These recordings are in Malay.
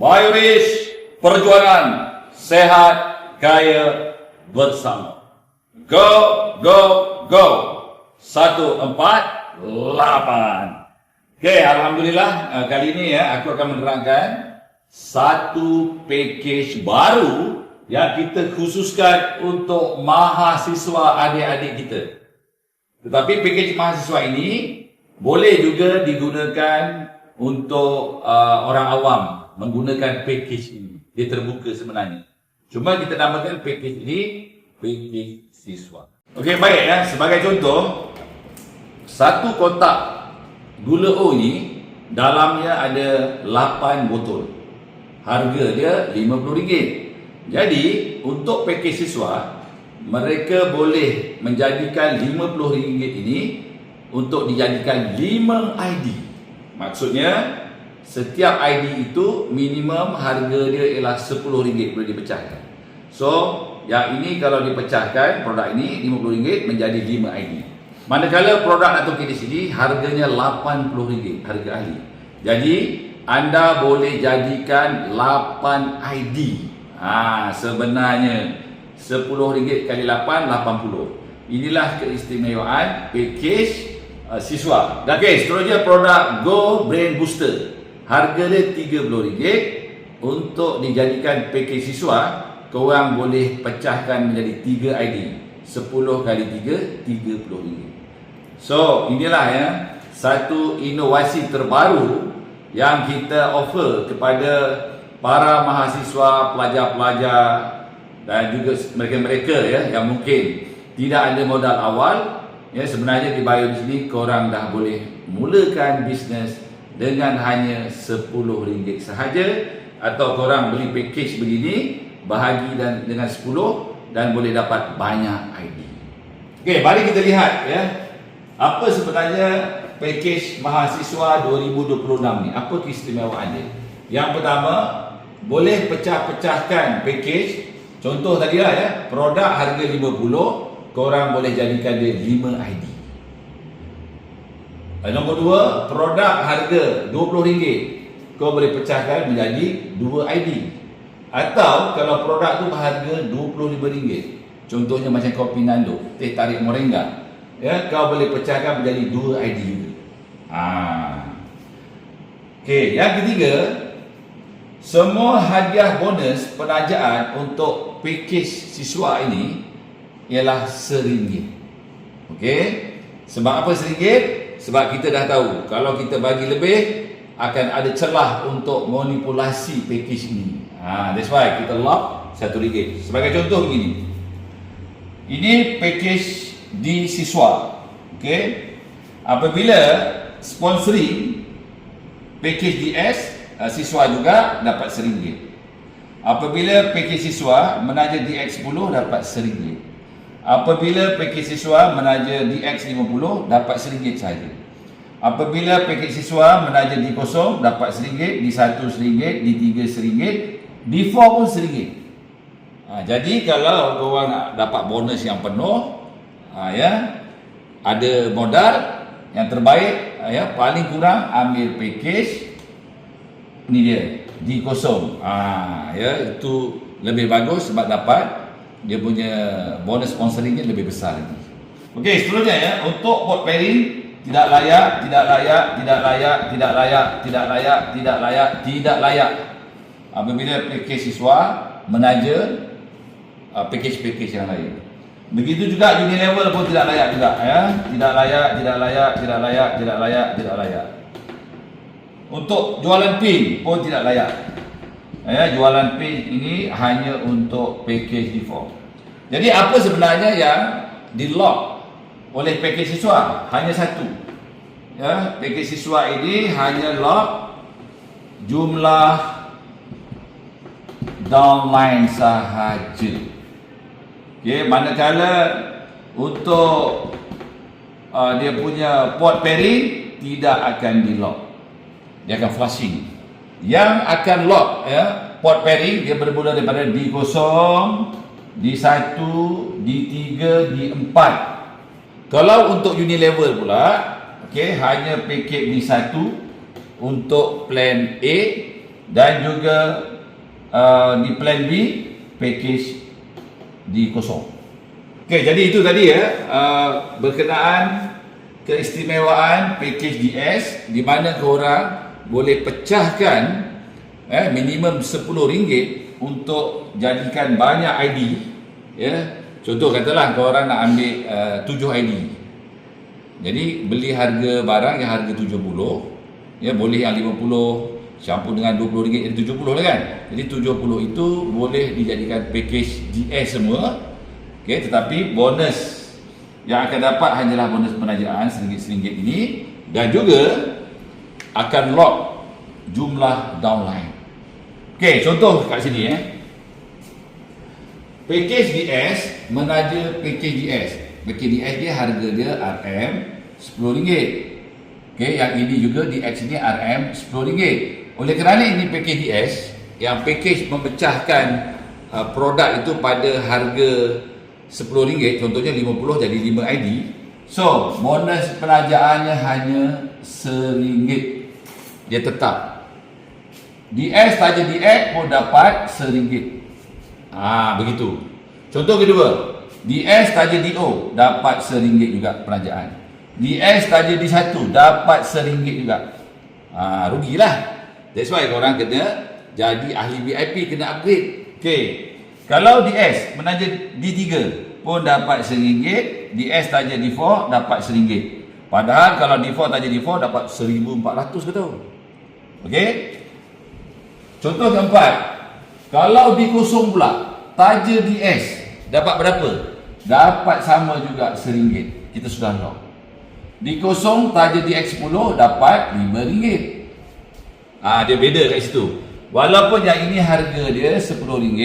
Mayuris Perjuangan Sehat Kaya Bersama. Go, go, go. 148. Okey, Alhamdulillah, kali ini aku akan menerangkan satu package baru yang kita khususkan untuk mahasiswa adik-adik kita. Tetapi package mahasiswa ini boleh juga digunakan untuk orang awam menggunakan package ini. Dia terbuka sebenarnya. Cuma kita namakan package ini package siswa. Okey, baik ya. Sebagai contoh, satu kotak gula O ni dalamnya ada 8 botol. Harga dia RM50. Jadi, untuk package siswa, mereka boleh menjadikan RM50 ini untuk dijadikan 5 ID. Maksudnya, setiap ID itu minimum harga dia ialah RM10 boleh dipecahkan. So, yang ini kalau dipecahkan, produk ini RM50 menjadi 5 ID. Manakala produk Dato' K di sini harganya RM80 harga ahli. Jadi, anda boleh jadikan 8 ID. Sebenarnya RM10 kali 8, RM80. Inilah keistimewaan package siswa. Dan seterusnya produk Go Brain Booster. Harga dia RM30. Untuk dijadikan package siswa, korang boleh pecahkan menjadi 3 ID. 10 kali 3, RM30. So, inilah ya satu inovasi terbaru yang kita offer kepada para mahasiswa, pelajar-pelajar dan juga mereka-mereka ya yang mungkin tidak ada modal awal. Ya, sebenarnya di bio di sini korang dah boleh mulakan bisnes dengan hanya RM10 sahaja, atau korang beli package begini, bahagi dengan 10 dan boleh dapat banyak ID. Okey, mari kita lihat ya. Apa sebenarnya package mahasiswa 2026 ni? Apa keistimewaan dia? Yang pertama, boleh pecah-pecahkan package. Contoh tadi lah ya, produk harga RM50, korang boleh jadikan dia 5 ID. Nombor 2, produk harga RM20, kau boleh pecahkan menjadi 2 ID. Atau kalau produk tu harga RM25, contohnya macam kopi Nando, teh tarik moringa, ya, kau boleh pecahkan menjadi 2 ID juga. Okey, yang ketiga, semua hadiah bonus penajaan untuk package siswa ini ialah RM1. Okey, sebab apa RM1? Sebab kita dah tahu kalau kita bagi lebih akan ada celah untuk manipulasi package ini. That's why kita lock RM1. Sebagai contoh begini. Ini package di siswa. Okey. Apabila sponsoring package DS, siswa juga dapat RM1. Apabila package siswa menaja DX10 dapat RM1. Apabila package siswa menaja DX50 dapat RM1 sahaja. Apabila package siswa menaja D0 dapat RM1, D1 RM1, D3 RM1, D4 pun RM1. Jadi kalau korang nak dapat bonus yang penuh, ya, ada modal yang terbaik, ya, paling kurang ambil package ni dia D0. Ya, itu lebih bagus sebab dapat dia punya bonus sponsoringnya lebih besar lagi. Okey, seterusnya ya, untuk port pairing tidak layak, tidak layak, tidak layak, tidak layak, tidak layak, tidak layak, tidak layak. Apabila package siswa menaja package-package yang lain. Begitu juga Unilevel pun tidak layak juga ya. Tidak layak, tidak layak, tidak layak, tidak layak, tidak layak. Untuk jualan pin pun tidak layak. Ya, jualan pin ini hanya untuk package default. Jadi apa sebenarnya yang di lock oleh package siswa? Hanya satu. Ya, package siswa ini hanya lock jumlah downline sahaja. Okey, manakala untuk dia punya port pairing tidak akan di lock. Dia akan flushing. Yang akan lock ya, port pairing dia bermula daripada D0, D1, D3, D4. Kalau untuk Unilevel pula, okey, hanya paket D1 untuk plan A dan juga di plan B package D kosong. Okey, jadi itu tadi berkenaan keistimewaan package DS di mana korang boleh pecahkan minimum RM10 untuk jadikan banyak ID. Contoh katalah korang nak ambil 7 ID. Jadi beli harga barang yang harga 70, boleh yang 50 campur dengan RM20 jadi 70 lah kan. Jadi 70 itu boleh dijadikan package DS semua. Okey, tetapi bonus yang akan dapat hanyalah bonus penajaan RM1 ini, dan juga akan lock jumlah downline. Okey, contoh kat sini package DS menaja package DS. Package DS dia harga dia RM10. Okey, yang ini juga DX ini RM10. Oleh kerana ini package DS, yang package memecahkan produk itu pada harga RM10, contohnya 50 jadi 5 ID. So, bonus pelajarannya hanya RM1. Dia tetap. DS saja DX pun dapat RM1. Begitu. Contoh kedua, DS saja DO dapat RM1 juga pelajaran. DS saja D1 dapat RM1 juga. Rugilah. That's why korang kena jadi ahli VIP, kena upgrade. Okey. Kalau DS menaja D3 pun dapat RM1, DS taja D4 dapat RM1. Padahal kalau D4 taja D4 dapat RM1,400 ke tu. Okey? Contoh keempat, kalau D0 pula taja DS dapat berapa? Dapat sama juga RM1. Kita sudah lock. D0 taja DX10 dapat RM5. Dia beda kat situ. Walaupun yang ini harga dia RM10,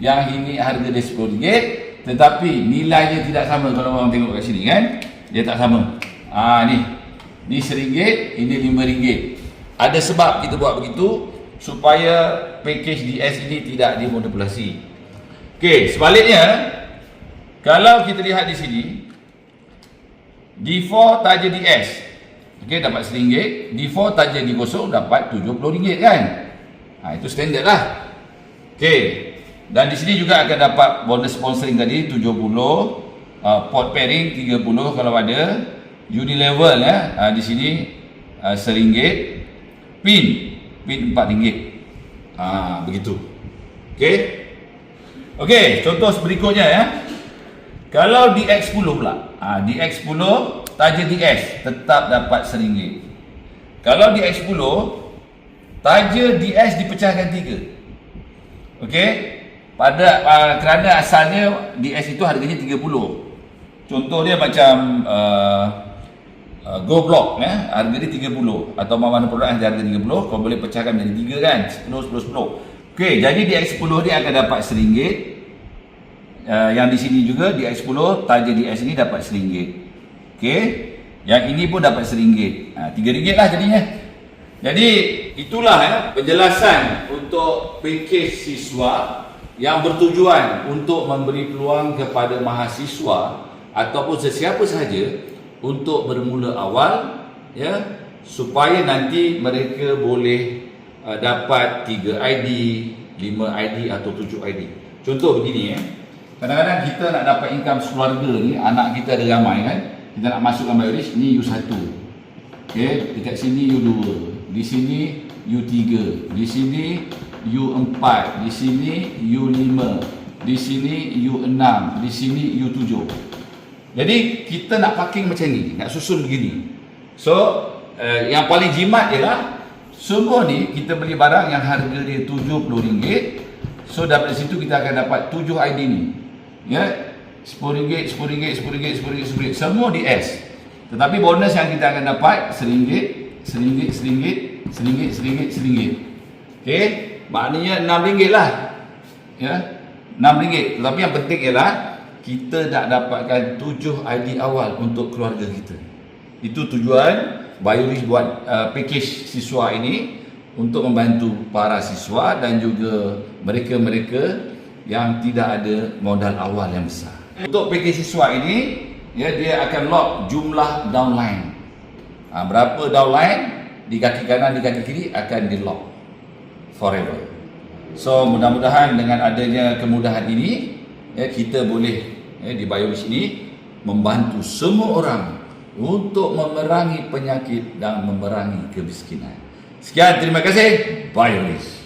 yang ini harga dia RM10, tetapi nilainya tidak sama. Kalau orang tengok kat sini kan, dia tak sama. Ni RM1, ini RM5. Ada sebab kita buat begitu supaya package DS ini tidak dimanipulasi. Okey, sebaliknya kalau kita lihat di sini, D4 taja DS, okey, dapat RM1, D4 taja D0 dapat RM70 kan. Itu standard lah. Okey. Dan di sini juga akan dapat bonus sponsoring tadi 70, port pairing 30 kalau ada, Unilevel di sini RM1, pin RM4. Begitu. Okey. Okey, contoh berikutnya Kalau DX10 pula. DX10 taja DS tetap dapat RM1. Kalau DX10 taja DS dipecahkan 3. Okey. Kerana asalnya DS itu harganya 30. Contoh dia macam Go Block harga dia 30, atau mana produk yang harga 30, kau boleh pecahkan menjadi 3 kan, 10. Okey, jadi DX10 dia akan dapat RM1. Yang di sini juga DX10 taja DS ini dapat RM1. Okey. Yang ini pun dapat RM1. RM3 lah jadinya. Jadi itulah penjelasan untuk package siswa yang bertujuan untuk memberi peluang kepada mahasiswa ataupun sesiapa sahaja untuk bermula awal, supaya nanti mereka boleh dapat 3 ID, 5 ID atau 7 ID. Contoh begini kadang-kadang kita nak dapat income keluarga ni, anak kita ada ramai kan, kita nak masukkan BioRich ni U1. Okey, dekat sini U2, di sini U3, di sini U4, di sini U5, di sini U6, di sini U7. Jadi kita nak packing macam ni, nak susun begini. So yang paling jimat ialah sungguh ni kita beli barang yang harga dia RM70. So dari situ kita akan dapat 7 ID ni. RM10, RM10, RM10, RM10, semua DS. Tetapi bonus yang kita akan dapat RM1, RM1, RM1, RM1, RM1, RM1. Okey, maknanya RM6 lah. RM6. Tetapi yang penting ialah kita nak dapatkan 7 ID awal untuk keluarga kita. Itu tujuan BioRich buat package siswa ini, untuk membantu para siswa dan juga mereka-mereka yang tidak ada modal awal yang besar. Untuk package siswa ini, dia akan lock jumlah downline. Berapa downline di kaki kanan, di kaki kiri akan di lock. forever. So mudah-mudahan dengan adanya kemudahan ini, kita boleh di BioRisk ini membantu semua orang untuk memerangi penyakit dan memerangi kemiskinan. Sekian, terima kasih. BioRisk.